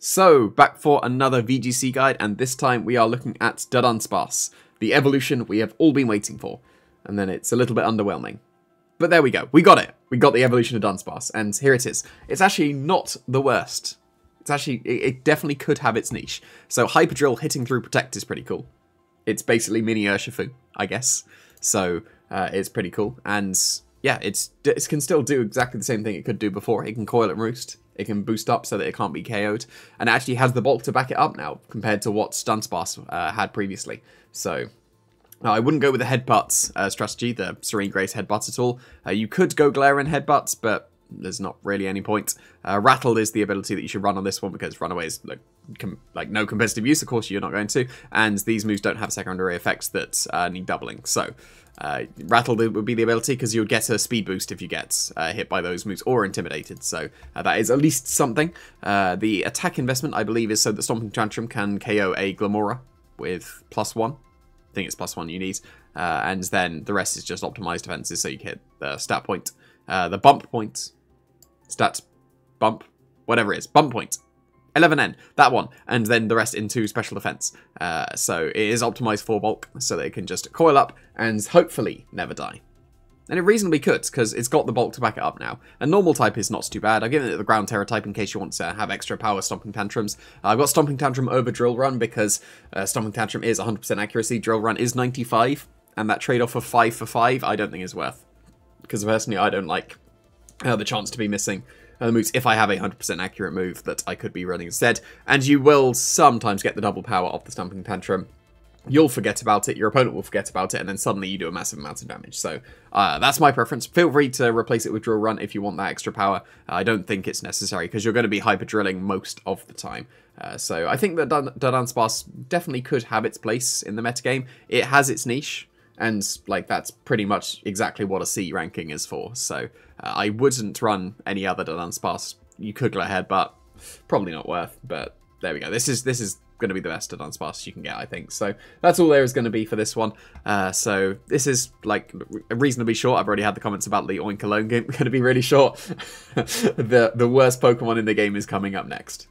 So, back for another VGC guide, and this time we are looking at Dudunsparce, the evolution we have all been waiting for. And then it's a little bit underwhelming. But there we go, we got it. We got the evolution of Dudunsparce, and here it is. It's actually not the worst. It definitely could have its niche. So Hyperdrill hitting through Protect is pretty cool. It's basically mini Urshifu, I guess. So, it's pretty cool. And yeah, it can still do exactly the same thing it could do before. It can coil and roost. It can boost up so that it can't be KO'd. And it actually has the bulk to back it up now, compared to what Dudunsparce had previously. So, I wouldn't go with the Headbutts strategy, the Serene Grace Headbutt at all. You could go Glare and Headbutts, but there's not really any point. Rattle is the ability that you should run on this one, because Runaways, like no competitive use, of course you're not going to. And these moves don't have secondary effects that need doubling. So, Rattle would be the ability, because you would get a speed boost if you get hit by those moves or intimidated, so that is at least something. The attack investment, I believe, is so that Stomping Tantrum can KO a Glamora with +1. I think it's +1 you need, and then the rest is just optimized defenses, so you hit the stat point, the bump point, stat bump, whatever it is, bump point. 11N, that one, and then the rest into special defense. So it is optimized for bulk, so that it can just coil up and hopefully never die. And it reasonably could, because it's got the bulk to back it up now. A normal type is not too bad. I've given it the ground terror type in case you want to have extra power Stomping Tantrums. I've got Stomping Tantrum over Drill Run, because Stomping Tantrum is 100% accuracy, Drill Run is 95, and that trade-off of 5 for 5 I don't think is worth. Because personally I don't like the chance to be missing moves if I have a 100% accurate move that I could be running instead. And you will sometimes get the double power of the Stomping Tantrum. You'll forget about it, your opponent will forget about it, and then suddenly you do a massive amount of damage. So that's my preference. Feel free to replace it with Drill Run if you want that extra power. I don't think it's necessary, because you're going to be hyper drilling most of the time. So I think that Dudunsparce definitely could have its place in the metagame. It has its niche, and like that's pretty much exactly what a C ranking is for. So I wouldn't run any other Dudunsparce. You could go ahead, but probably not worth. But there we go. This is going to be the best Dudunsparce you can get, I think. So that's all there is going to be for this one. So this is like reasonably short. I've already had the comments about the Oink Alone game going to be really short. The worst Pokemon in the game is coming up next.